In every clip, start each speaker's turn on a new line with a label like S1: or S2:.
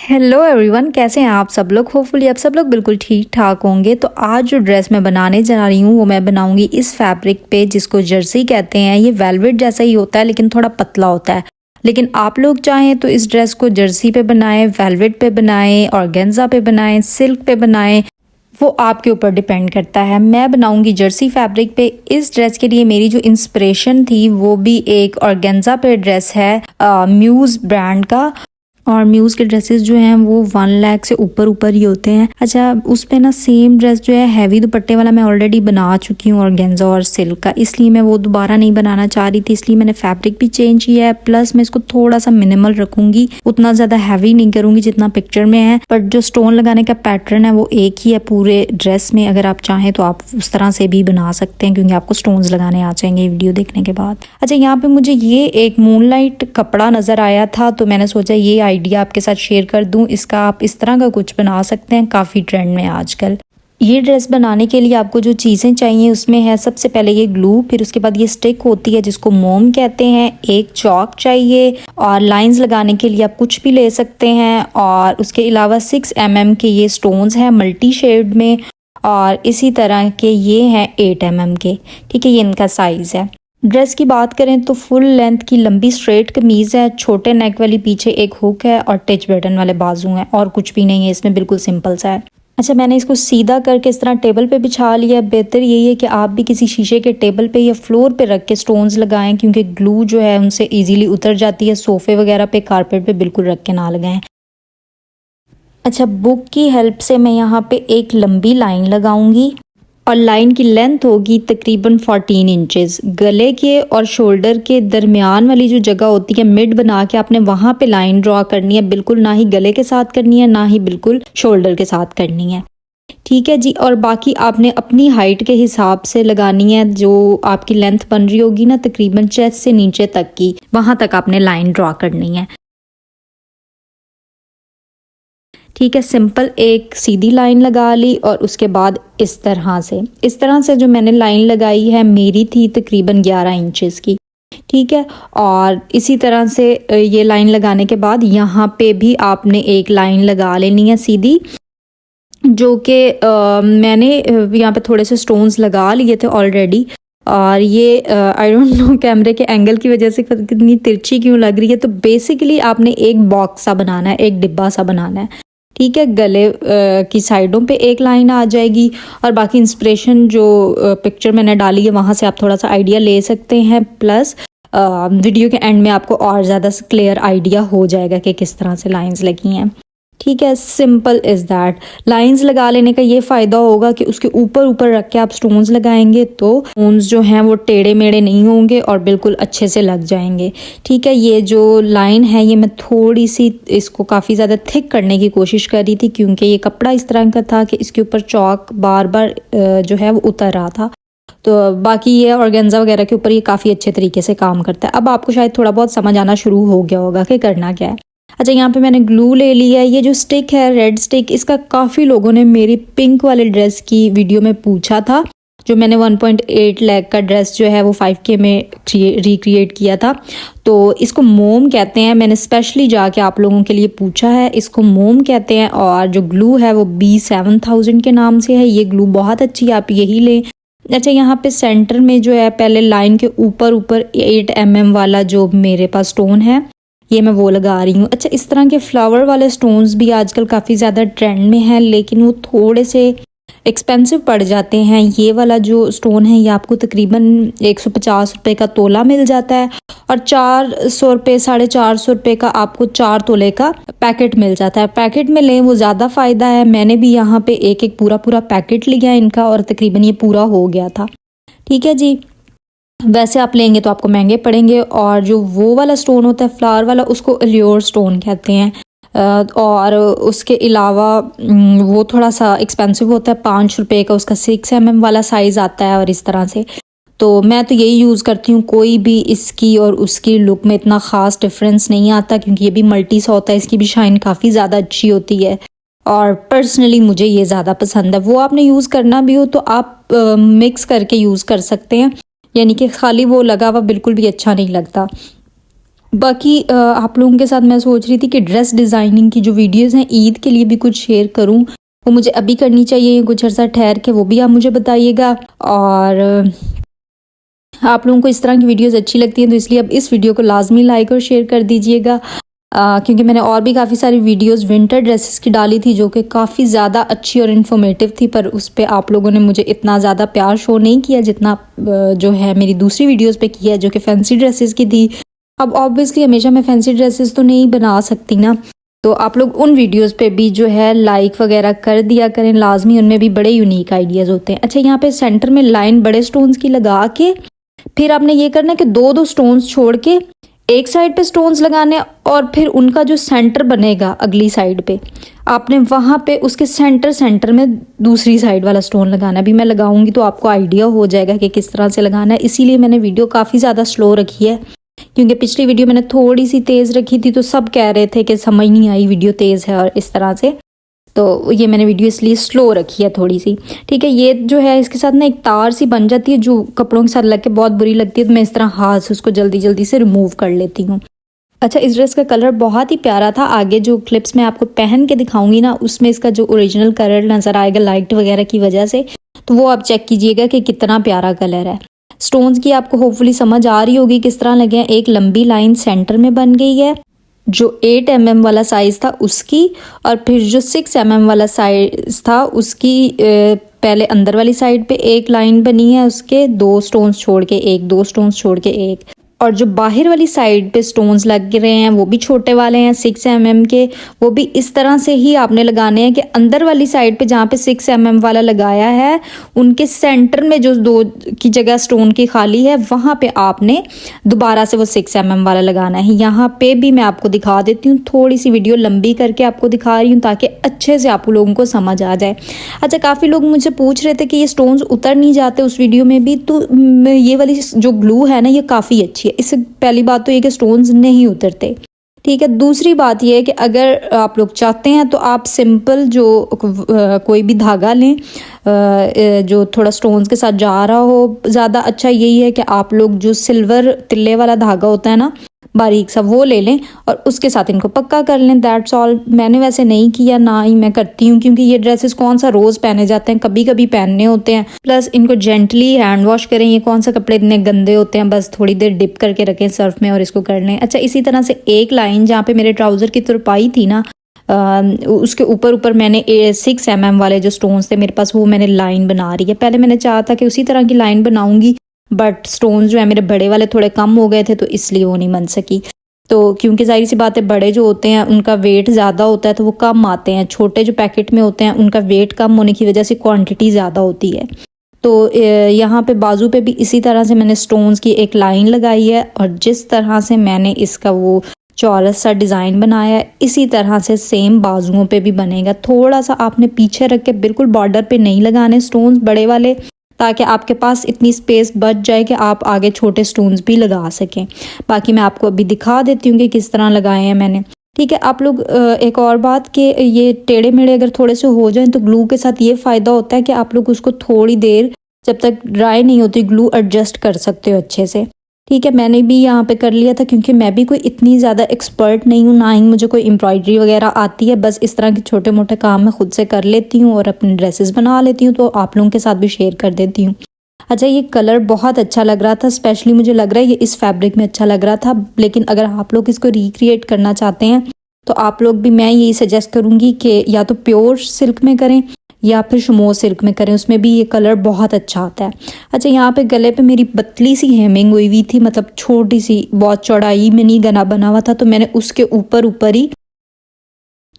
S1: Hello everyone, कैसे हैं आप सब लोग। होपफुली आप सब लोग बिल्कुल ठीक ठाक होंगे। तो आज जो ड्रेस मैं बनाने जा रही हूँ वो मैं बनाऊंगी इस फैब्रिक पे जिसको जर्सी कहते हैं। ये वेलवेट जैसा ही होता है लेकिन थोड़ा पतला होता है। लेकिन आप लोग चाहें तो इस ड्रेस को जर्सी पे बनाएं, वेलवेट पे बनाएं, ऑर्गेन्जा पे बनाएं, सिल्क पे बनाएं, वो आपके ऊपर डिपेंड करता है। मैं बनाऊंगी जर्सी फैब्रिक पे। इस ड्रेस के लिए मेरी जो इंस्पिरेशन थी वो भी एक ऑर्गेन्जा पे ड्रेस है म्यूज ब्रांड का। और म्यूज के ड्रेसेस जो हैं वो 1 लाख से ऊपर ऊपर ही होते हैं। अच्छा, उस पे ना सेम ड्रेस जो है हैवी दुपट्टे वाला मैं ऑलरेडी बना चुकी हूँ ऑर्गेन्जा और सिल्क का, इसलिए मैं वो दोबारा नहीं बनाना चाह रही थी। इसलिए मैंने फैब्रिक भी चेंज किया है, प्लस मैं इसको थोड़ा सा मिनिमल रखूंगी, उतना ज्यादा हैवी नहीं करूंगी जितना पिक्चर में है। बट जो स्टोन लगाने का पैटर्न है वो एक ही है पूरे ड्रेस में। अगर आप चाहें तो आप उस तरह से भी बना सकते हैं क्योंकि आपको स्टोन्स लगाने आ जाएंगे वीडियो देखने के बाद। अच्छा, यहाँ पे मुझे ये एक मूनलाइट कपड़ा नजर आया था तो मैंने सोचा ये आइडिया आपके साथ शेयर कर दूं। इसका आप इस तरह का कुछ बना सकते हैं, काफ़ी ट्रेंड में आजकल। ये ड्रेस बनाने के लिए आपको जो चीज़ें चाहिए उसमें है सबसे पहले ये ग्लू, फिर उसके बाद ये स्टिक होती है जिसको मोम कहते हैं, एक चौक चाहिए और लाइंस लगाने के लिए आप कुछ भी ले सकते हैं। और उसके अलावा 6 mm के ये स्टोन्स हैं मल्टी शेड में, और इसी तरह के ये हैं 8 mm के। ठीक है, ये इनका साइज़ है। ड्रेस की बात करें तो फुल लेंथ की लंबी स्ट्रेट कमीज़ है, छोटे नेक वाली, पीछे एक हुक है और टच बटन वाले बाजू हैं, और कुछ भी नहीं है इसमें, बिल्कुल सिंपल सा है। अच्छा, मैंने इसको सीधा करके इस तरह टेबल पे बिछा लिया। बेहतर यही है कि आप भी किसी शीशे के टेबल पे या फ्लोर पे रख के स्टोन्स लगाएं क्योंकि ग्लू जो है उनसे इजीली उतर जाती है। सोफे वगैरह पे, कारपेट पे बिल्कुल रख के ना लगाएं। अच्छा, बुक की हेल्प से मैं यहाँ पे एक लंबी लाइन लगाऊंगी और लाइन की लेंथ होगी तकरीबन 14 इंचेस। गले के और शोल्डर के दरमियान वाली जो जगह होती है मिड बना के आपने वहां पे लाइन ड्रॉ करनी है। बिल्कुल ना ही गले के साथ करनी है ना ही बिल्कुल शोल्डर के साथ करनी है। ठीक है जी। और बाकी आपने अपनी हाइट के हिसाब से लगानी है। जो आपकी लेंथ बन रही होगी ना तकरीबन चेस्ट से नीचे तक की, वहां तक आपने लाइन ड्रॉ करनी है। ठीक है, सिंपल एक सीधी लाइन लगा ली और उसके बाद इस तरह से जो मैंने लाइन लगाई है मेरी थी तकरीबन 11 इंचेस की। ठीक है, और इसी तरह से ये लाइन लगाने के बाद यहाँ पे भी आपने एक लाइन लगा लेनी है सीधी, जो कि मैंने यहाँ पे थोड़े से स्टोन्स लगा लिए थे ऑलरेडी। और ये आई डोंट नो कैमरे के एंगल की वजह से कितनी तिरछी क्यों लग रही है। तो बेसिकली आपने एक बॉक्स सा बनाना है, एक डिब्बा सा बनाना है। ठीक है, गले की साइडों पे एक लाइन आ जाएगी और बाकी इंस्पिरेशन जो पिक्चर मैंने डाली है वहाँ से आप थोड़ा सा आइडिया ले सकते हैं। प्लस वीडियो के एंड में आपको और ज़्यादा क्लियर आइडिया हो जाएगा कि किस तरह से लाइंस लगी हैं। ठीक है, सिंपल इज़ दैट। लाइंस लगा लेने का ये फ़ायदा होगा कि उसके ऊपर ऊपर रख के आप स्टोन्स लगाएंगे तो स्टोन्स जो हैं वो टेढ़े मेढ़े नहीं होंगे और बिल्कुल अच्छे से लग जाएंगे। ठीक है, ये जो लाइन है ये मैं थोड़ी सी इसको काफ़ी ज़्यादा थिक करने की कोशिश कर रही थी क्योंकि ये कपड़ा इस तरह का था कि इसके ऊपर चौक बार बार जो है वो उतर रहा था। तो बाकी ये ऑर्गेन्जा वगैरह के ऊपर ये काफ़ी अच्छे तरीके से काम करता है। अब आपको शायद थोड़ा बहुत समझ आना शुरू हो गया होगा कि करना क्या है। अच्छा, यहाँ पे मैंने ग्लू ले लिया है। ये जो स्टिक है रेड स्टिक, इसका काफ़ी लोगों ने मेरी पिंक वाले ड्रेस की वीडियो में पूछा था, जो मैंने 1.8 लाख का ड्रेस जो है वो 5K में रिक्रिएट किया था। तो इसको मोम कहते हैं। मैंने स्पेशली जाके आप लोगों के लिए पूछा है, इसको मोम कहते हैं। और जो ग्लू है वो B7000 के नाम से है। ये ग्लू बहुत अच्छी है, आप यही लें। अच्छा, यहाँ पे सेंटर में जो है पहले लाइन के ऊपर 8 mm वाला जो मेरे पास स्टोन है ये मैं वो लगा रही हूँ। अच्छा, इस तरह के फ्लावर वाले स्टोन्स भी आजकल काफ़ी ज़्यादा ट्रेंड में है लेकिन वो थोड़े से एक्सपेंसिव पड़ जाते हैं। ये वाला जो स्टोन है ये आपको तकरीबन 150 रुपये का तोला मिल जाता है और 400 रुपये 450 रुपये का आपको 4 तोले का पैकेट मिल जाता है। पैकेट में लें वो ज़्यादा फ़ायदा है। मैंने भी यहाँ पे एक पूरा पैकेट लिया इनका और तकरीबन ये पूरा हो गया था। ठीक है जी, वैसे आप लेंगे तो आपको महंगे पड़ेंगे। और जो वो वाला स्टोन होता है फ्लावर वाला, उसको अल्योर स्टोन कहते हैं। और उसके अलावा वो थोड़ा सा एक्सपेंसिव होता है, 5 रुपये का उसका 6 mm वाला साइज़ आता है। और इस तरह से तो मैं तो यही यूज़ करती हूँ। कोई भी इसकी और उसकी लुक में इतना ख़ास डिफरेंस नहीं आता क्योंकि ये भी मल्टी सा होता है, इसकी भी शाइन काफ़ी ज़्यादा अच्छी होती है और पर्सनली मुझे ये ज़्यादा पसंद है। वो आपने यूज़ करना भी हो तो आप मिक्स करके यूज़ कर सकते हैं, यानी कि खाली वो लगा हुआ बिल्कुल भी अच्छा नहीं लगता। बाकी आप लोगों के साथ मैं सोच रही थी कि ड्रेस डिज़ाइनिंग की जो वीडियोस हैं ईद के लिए भी कुछ शेयर करूं, वो मुझे अभी करनी चाहिए कुछ अर्सा ठहर के, वो भी आप मुझे बताइएगा। और आप लोगों को इस तरह की वीडियोस अच्छी लगती हैं तो इसलिए अब इस वीडियो को लाजमी लाइक और शेयर कर दीजिएगा, क्योंकि मैंने और भी काफ़ी सारी वीडियोस विंटर ड्रेसेस की डाली थी जो कि काफ़ी ज़्यादा अच्छी और इन्फॉर्मेटिव थी, पर उस पर आप लोगों ने मुझे इतना ज़्यादा प्यार शो नहीं किया जितना जो है मेरी दूसरी वीडियोस पे किया है जो कि फैंसी ड्रेसेस की थी। अब ऑब्वियसली हमेशा मैं फैंसी ड्रेसेस तो नहीं बना सकती ना, तो आप लोग उन वीडियोस पे भी जो है लाइक वगैरह कर दिया करें लाजमी, उनमें भी बड़े यूनिक आइडियाज़ होते हैं। अच्छा, यहाँ पे सेंटर में लाइन बड़े स्टोन्स की लगा के फिर आपने ये करना है कि दो दो स्टोन्स छोड़ के एक साइड पे स्टोन्स लगाने, और फिर उनका जो सेंटर बनेगा अगली साइड पे आपने वहाँ पे उसके सेंटर में दूसरी साइड वाला स्टोन लगाना है। अभी मैं लगाऊंगी तो आपको आइडिया हो जाएगा कि किस तरह से लगाना है। इसीलिए मैंने वीडियो काफ़ी ज़्यादा स्लो रखी है, क्योंकि पिछली वीडियो मैंने थोड़ी सी तेज़ रखी थी तो सब कह रहे थे कि समझ नहीं आई वीडियो तेज़ है और इस तरह से, तो ये मैंने वीडियो इसलिए स्लो रखी है थोड़ी सी। ठीक है, ये जो है इसके साथ ना एक तार सी बन जाती है जो कपड़ों के साथ लग के बहुत बुरी लगती है, तो मैं इस तरह हाथ से उसको जल्दी जल्दी से रिमूव कर लेती हूँ। अच्छा, इस ड्रेस का कलर बहुत ही प्यारा था। आगे जो क्लिप्स मैं आपको पहन के दिखाऊंगी ना उसमें इसका जो ओरिजिनल कलर नज़र आएगा लाइट वगैरह की वजह से, तो वो आप चेक कीजिएगा कि कितना प्यारा कलर है। स्टोन्स की आपको होपफुली समझ आ रही होगी किस तरह लगे हैं। एक लंबी लाइन सेंटर में बन गई है जो 8 mm वाला साइज़ था उसकी, और फिर जो 6 mm वाला साइज़ था उसकी पहले अंदर वाली साइड पे एक लाइन बनी है, उसके दो स्टोन्स छोड़ के एक, दो स्टोन्स छोड़ के एक, और जो बाहर वाली साइड पे स्टोन्स लग रहे हैं वो भी छोटे वाले हैं 6 mm के, वो भी इस तरह से ही आपने लगाने हैं कि अंदर वाली साइड पे जहाँ पे 6 mm वाला लगाया है उनके सेंटर में जो दो की जगह स्टोन की खाली है वहाँ पे आपने दोबारा से वो 6 mm वाला लगाना है। यहाँ पे भी मैं आपको दिखा देती हूँ, थोड़ी सी वीडियो लंबी करके आपको दिखा रही हूँ ताकि अच्छे से आप लोगों को समझ आ जाए। अच्छा, काफ़ी लोग मुझे पूछ रहे थे कि ये स्टोन्स उतर नहीं जाते उस वीडियो में भी, तो ये वाली जो ग्लू है ना ये काफ़ी अच्छी, इससे पहली बात तो ये कि स्टोन्स नहीं उतरते। ठीक है, दूसरी बात ये है कि अगर आप लोग चाहते हैं तो आप सिंपल जो कोई भी धागा लें जो थोड़ा स्टोन्स के साथ जा रहा हो। ज़्यादा अच्छा यही है कि आप लोग जो सिल्वर तिल्ले वाला धागा होता है ना बारीक सा, वो ले लें और उसके साथ इनको पक्का कर लें। That's all. मैंने वैसे नहीं किया, ना ही मैं करती हूँ, क्योंकि ये ड्रेसेस कौन सा रोज़ पहने जाते हैं, कभी कभी पहनने होते हैं। प्लस इनको जेंटली हैंड वॉश करें, ये कौन सा कपड़े इतने गंदे होते हैं, बस थोड़ी देर डिप करके रखें सर्फ में और इसको कर लें। अच्छा, इसी तरह से एक लाइन जहाँ पे मेरे ट्राउज़र की तुरपाई थी ना उसके ऊपर मैंने 6 mm वाले जो स्टोन्स थे मेरे पास वो मैंने लाइन बना रही है। पहले मैंने चाहा था कि उसी तरह की लाइन बनाऊंगी, बट स्टोन्स जो है मेरे बड़े वाले थोड़े कम हो गए थे तो इसलिए वो नहीं बन सकी। तो क्योंकि जाहिर सी बात है बड़े जो होते हैं उनका वेट ज़्यादा होता है तो वो कम आते हैं, छोटे जो पैकेट में होते हैं उनका वेट कम होने की वजह से क्वांटिटी ज़्यादा होती है। तो यहाँ पे बाजू पे भी इसी तरह से मैंने स्टोन्स की एक लाइन लगाई है, और जिस तरह से मैंने इसका वो चौरस सा डिज़ाइन बनाया है इसी तरह से सेम बाजुओं पे भी बनेगा। थोड़ा सा आपने पीछे रख के, बिल्कुल बॉर्डर पे नहीं लगाने स्टोन्स बड़े वाले, ताकि आपके पास इतनी स्पेस बच जाए कि आप आगे छोटे स्टोन्स भी लगा सकें। बाकी मैं आपको अभी दिखा देती हूँ कि किस तरह लगाए हैं मैंने। ठीक है, आप लोग एक और बात कि ये टेढ़े मेढ़े अगर थोड़े से हो जाएं तो ग्लू के साथ ये फ़ायदा होता है कि आप लोग उसको थोड़ी देर जब तक ड्राई नहीं होती ग्लू एडजस्ट कर सकते हो अच्छे से। ठीक है, मैंने भी यहाँ पे कर लिया था क्योंकि मैं भी कोई इतनी ज़्यादा एक्सपर्ट नहीं हूँ, ना ही मुझे कोई एम्ब्रॉयडरी वगैरह आती है। बस इस तरह के छोटे मोटे काम मैं खुद से कर लेती हूँ और अपने ड्रेसेस बना लेती हूँ, तो आप लोगों के साथ भी शेयर कर देती हूँ। अच्छा, ये कलर बहुत अच्छा लग रहा था, स्पेशली मुझे लग रहा है ये इस फैब्रिक में अच्छा लग रहा था। लेकिन अगर आप लोग इसको रिक्रिएट करना चाहते हैं तो आप लोग भी, मैं यही सजेस्ट करूँगी कि या तो प्योर सिल्क में करें या फिर शमो सिल्क में करें, उसमें भी ये कलर बहुत अच्छा आता है। अच्छा, यहाँ पे गले पे मेरी पतली सी हेमिंग हुई थी, मतलब छोटी सी, बहुत चौड़ाई में नहीं गला बना हुआ था, तो मैंने उसके ऊपर ही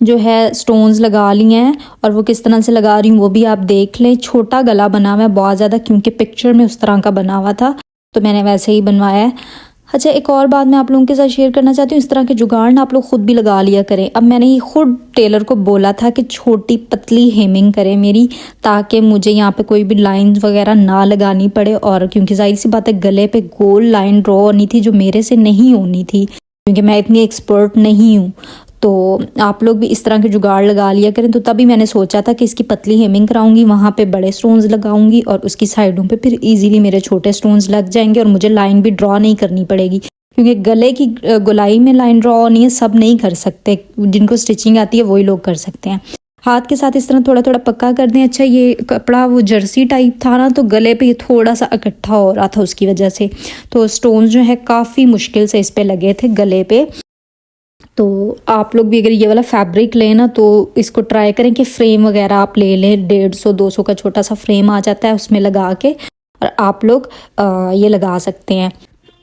S1: जो है स्टोन्स लगा लिए हैं, और वो किस तरह से लगा रही हूँ वो भी आप देख लें। छोटा गला बना हुआ है बहुत ज़्यादा, क्योंकि पिक्चर में उस तरह का बना हुआ था तो मैंने वैसे ही बनवाया है। अच्छा, एक और बात मैं आप लोगों के साथ शेयर करना चाहती हूँ, इस तरह के जुगाड़ ना आप लोग खुद भी लगा लिया करें। अब मैंने ये खुद टेलर को बोला था कि छोटी पतली हेमिंग करे मेरी, ताकि मुझे यहाँ पे कोई भी लाइंस वगैरह ना लगानी पड़े, और क्योंकि जाहिर सी बात है गले पे गोल लाइन ड्रॉ होनी थी जो मेरे से नहीं होनी थी, क्योंकि मैं इतनी एक्सपर्ट नहीं हूँ। तो आप लोग भी इस तरह के जुगाड़ लगा लिया करें। तो तभी मैंने सोचा था कि इसकी पतली हेमिंग कराऊंगी, वहाँ पे बड़े स्टोन्स लगाऊंगी और उसकी साइडों पे फिर इजीली मेरे छोटे स्टोन्स लग जाएंगे और मुझे लाइन भी ड्रॉ नहीं करनी पड़ेगी, क्योंकि गले की गोलाई में लाइन ड्रॉ होनी है, सब नहीं कर सकते, जिनको स्टिचिंग आती है वही लोग कर सकते हैं। हाथ के साथ इस तरह थोड़ा थोड़ा पक्का कर दें। अच्छा, ये कपड़ा वो जर्सी टाइप था ना, तो गले पे ये थोड़ा सा इकट्ठा हो रहा था, उसकी वजह से तो स्टोन्स जो है काफ़ी मुश्किल से इस पे लगे थे गले पे। तो आप लोग भी अगर ये वाला फैब्रिक लें ना, तो इसको ट्राई करें कि फ्रेम वगैरह आप ले लें। 150-200 का छोटा सा फ्रेम आ जाता है, उसमें लगा के और आप लोग ये लगा सकते हैं।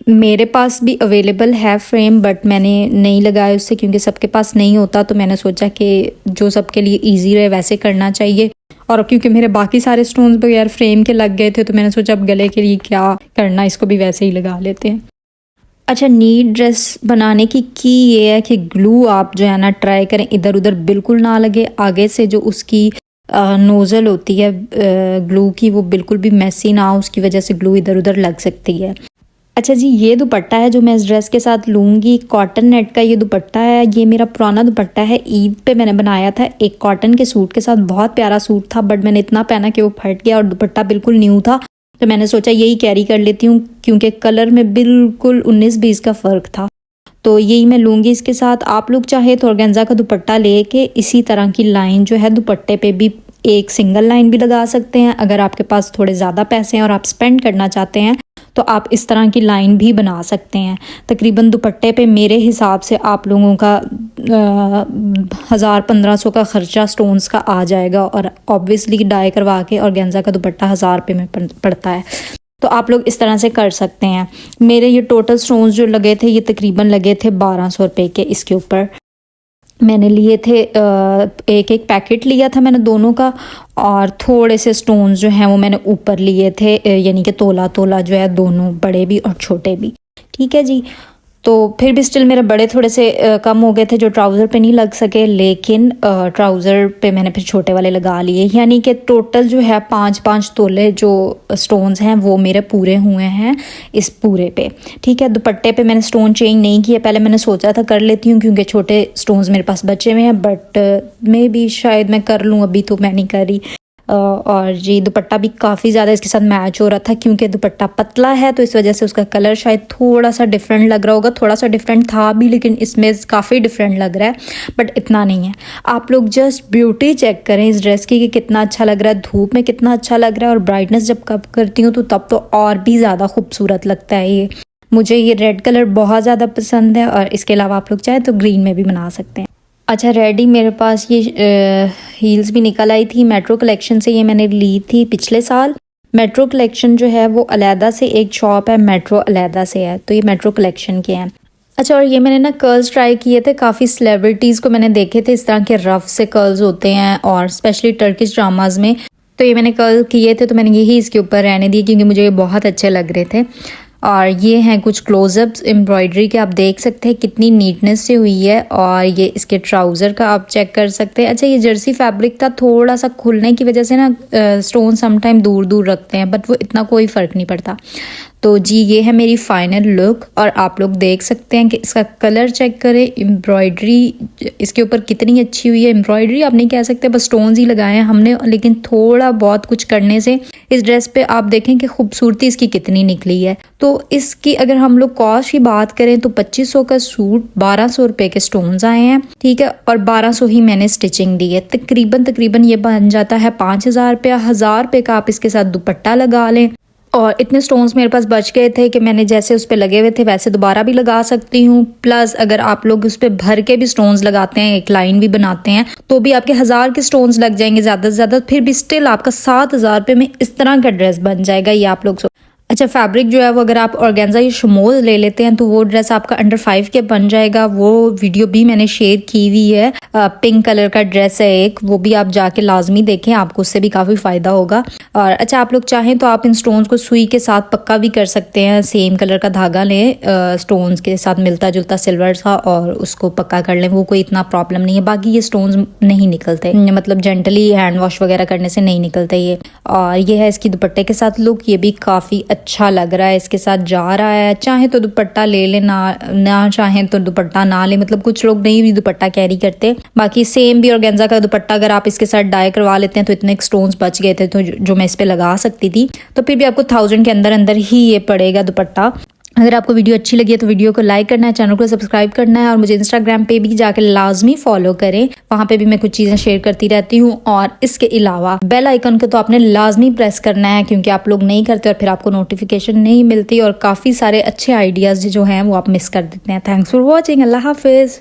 S1: मेरे पास भी अवेलेबल है फ्रेम, बट मैंने नहीं लगाया उससे, क्योंकि सबके पास नहीं होता। तो मैंने सोचा कि जो सबके लिए इजी रहे वैसे करना चाहिए। और क्योंकि मेरे बाकी सारे स्टोन्स बगैर फ्रेम के लग गए थे, तो मैंने सोचा अब गले के लिए क्या करना, इसको भी वैसे ही लगा लेते हैं। अच्छा, नीट ड्रेस बनाने की ये है कि ग्लू आप जो है ना ट्राई करें इधर उधर बिल्कुल ना लगे। आगे से जो उसकी नोज़ल होती है ग्लू की, वो बिल्कुल भी मैसी ना हो, उसकी वजह से ग्लू इधर उधर लग सकती है। अच्छा जी, ये दुपट्टा है जो मैं इस ड्रेस के साथ लूँगी, कॉटन नेट का ये दुपट्टा है। ये मेरा पुराना दुपट्टा है, ईद पे मैंने बनाया था एक कॉटन के सूट के साथ। बहुत प्यारा सूट था, बट मैंने इतना पहना कि वो फट गया और दुपट्टा बिल्कुल न्यू था। तो मैंने सोचा यही कैरी कर लेती हूँ, क्योंकि कलर में बिल्कुल 19-20 का फ़र्क था। तो यही मैं लूँगी इसके साथ। आप लोग चाहे तो ऑर्गेन्जा का दुपट्टा लेके इसी तरह की लाइन जो है दुपट्टे पे भी एक सिंगल लाइन भी लगा सकते हैं। अगर आपके पास थोड़े ज़्यादा पैसे हैं और आप स्पेंड करना चाहते हैं, तो आप इस तरह की लाइन भी बना सकते हैं। तकरीबन दुपट्टे पे मेरे हिसाब से आप लोगों का 1000-1500 का ख़र्चा स्टोन्स का आ जाएगा। और ऑब्वियसली डाई करवा के ऑर्गेन्जा का दुपट्टा 1000 रुपये में पड़ता है। तो आप लोग इस तरह से कर सकते हैं। मेरे ये टोटल स्टोन्स जो लगे थे, ये तकरीबन लगे थे 1200 रुपये के। इसके ऊपर मैंने लिए थे एक एक पैकेट लिया था मैंने दोनों का, और थोड़े से स्टोन्स जो हैं वो मैंने ऊपर लिए थे, यानी कि तोला तोला जो है, दोनों बड़े भी और छोटे भी। ठीक है जी। तो फिर भी स्टिल मेरे बड़े थोड़े से कम हो गए थे, जो ट्राउज़र पे नहीं लग सके, लेकिन ट्राउज़र पे मैंने फिर छोटे वाले लगा लिए। यानी कि टोटल जो है 5-5 तोले जो स्टोन्स हैं वो मेरे पूरे हुए हैं इस पूरे पे। ठीक है। दुपट्टे पे मैंने स्टोन चेंज नहीं किया, पहले मैंने सोचा था कर लेती हूँ क्योंकि छोटे स्टोन्स मेरे पास बचे हुए हैं, बट मे भी शायद मैं कर लूँ, अभी तो मैं नहीं कर रही। और जी दुपट्टा भी काफ़ी ज़्यादा इसके साथ मैच हो रहा था, क्योंकि दुपट्टा पतला है तो इस वजह से उसका कलर शायद थोड़ा सा डिफरेंट लग रहा होगा। थोड़ा सा डिफरेंट था भी, लेकिन इसमें काफ़ी डिफरेंट लग रहा है, बट इतना नहीं है। आप लोग जस्ट ब्यूटी चेक करें इस ड्रेस की कि कितना अच्छा लग रहा है, धूप में कितना अच्छा लग रहा है, और ब्राइटनेस जब कब करती हूँ तो तब तो और भी ज़्यादा खूबसूरत लगता है ये। मुझे ये रेड कलर बहुत ज़्यादा पसंद है, और इसके अलावा आप लोग चाहें तो ग्रीन में भी बना सकते हैं। अच्छा, रेडी मेरे पास ये हील्स भी निकल आई थी मेट्रो कलेक्शन से। ये मैंने ली थी पिछले साल। मेट्रो कलेक्शन जो है वो अलहदा से एक शॉप है, मेट्रो अलहदा से है, तो ये मेट्रो कलेक्शन के हैं। अच्छा, और ये मैंने ना कर्ल्स ट्राई किए थे, काफ़ी सेलिब्रिटीज़ को मैंने देखे थे इस तरह के रफ से कर्ल्स होते हैं, और स्पेशली टर्किश ड्रामाज में। तो ये मैंने कर्ल किए थे, तो मैंने यही इसके ऊपर रहने दिए क्योंकि मुझे ये बहुत अच्छे लग रहे थे। और ये हैं कुछ क्लोजअप्स एम्ब्रॉयडरी के, आप देख सकते हैं कितनी नीटनेस से हुई है। और ये इसके ट्राउज़र का आप चेक कर सकते हैं। अच्छा, ये जर्सी फैब्रिक था, थोड़ा सा खुलने की वजह से ना स्टोन समटाइम दूर दूर रखते हैं, बट वो इतना कोई फ़र्क नहीं पड़ता। तो जी ये है मेरी फाइनल लुक, और आप लोग देख सकते हैं कि इसका कलर चेक करें, एम्ब्रॉयडरी इसके ऊपर कितनी अच्छी हुई है। एम्ब्रॉयडरी आप नहीं कह सकते, बस स्टोन्स ही लगाए हैं हमने, लेकिन थोड़ा बहुत कुछ करने से इस ड्रेस पे आप देखें कि खूबसूरती इसकी कितनी निकली है। तो इसकी अगर हम लोग कॉस्ट की बात करें तो 2500 का सूट, 1200 रुपये के स्टोन्स आए हैं। ठीक है, और 1200 ही मैंने स्टिचिंग दी है। तकरीबन ये बन जाता है 5000 रुपया। 1000 रुपये का आप इसके साथ दुपट्टा लगा लें। और इतने स्टोन्स मेरे पास बच गए थे कि मैंने जैसे उस पर लगे हुए थे वैसे दोबारा भी लगा सकती हूँ। प्लस अगर आप लोग उस पर भर के भी स्टोन्स लगाते हैं, एक लाइन भी बनाते हैं, तो भी आपके 1000 के स्टोन्स लग जाएंगे ज़्यादा से ज़्यादा, फिर भी स्टिल आपका 7000 रुपये में इस तरह का ड्रेस बन जाएगा ये आप लोग। अच्छा, फैब्रिक जो है वो अगर आप ऑर्गेन्जा या शमोल ले लेते हैं तो वो ड्रेस आपका अंडर 5 के बन जाएगा। वो वीडियो भी मैंने शेयर की हुई है। पिंक कलर का ड्रेस है एक, वो भी आप जाके लाजमी देखें, आपको उससे भी काफ़ी फ़ायदा होगा। और अच्छा, आप लोग चाहें तो आप इन स्टोन्स को सुई के साथ पक्का भी कर सकते हैं। सेम कलर का धागा लें, स्टोन्स के साथ मिलता जुलता सिल्वर था, और उसको पक्का कर लें, वो कोई इतना प्रॉब्लम नहीं है। बाकी ये स्टोन्स नहीं निकलते, मतलब जेंटली हैंड वॉश वगैरह करने से नहीं निकलते ये। और ये है इसकी दुपट्टे के साथ लुक, ये भी काफ़ी अच्छा लग रहा है, इसके साथ जा रहा है। चाहे तो दुपट्टा ले ले, ना चाहे तो दुपट्टा ना ले, मतलब कुछ लोग नहीं भी दुपट्टा कैरी करते। बाकी सेम भी ऑर्गेन्जा का दुपट्टा अगर आप इसके साथ डाई करवा लेते हैं तो इतने स्टोन्स बच गए थे तो जो मैं इस पे लगा सकती थी, तो फिर भी आपको 1000 के अंदर अंदर ही ये पड़ेगा दुपट्टा। अगर आपको वीडियो अच्छी लगी है तो वीडियो को लाइक करना है, चैनल को सब्सक्राइब करना है और मुझे इंस्टाग्राम पे भी जाकर लाजमी फॉलो करें, वहाँ पे भी मैं कुछ चीज़ें शेयर करती रहती हूँ। और इसके अलावा बेल आइकन को तो आपने लाजमी प्रेस करना है, क्योंकि आप लोग नहीं करते और फिर आपको नोटिफिकेशन नहीं मिलती और काफ़ी सारे अच्छे आइडियाज़ जो हैं वो आप मिस कर देते हैं। Thanks for watching. अल्लाह हाफिज़।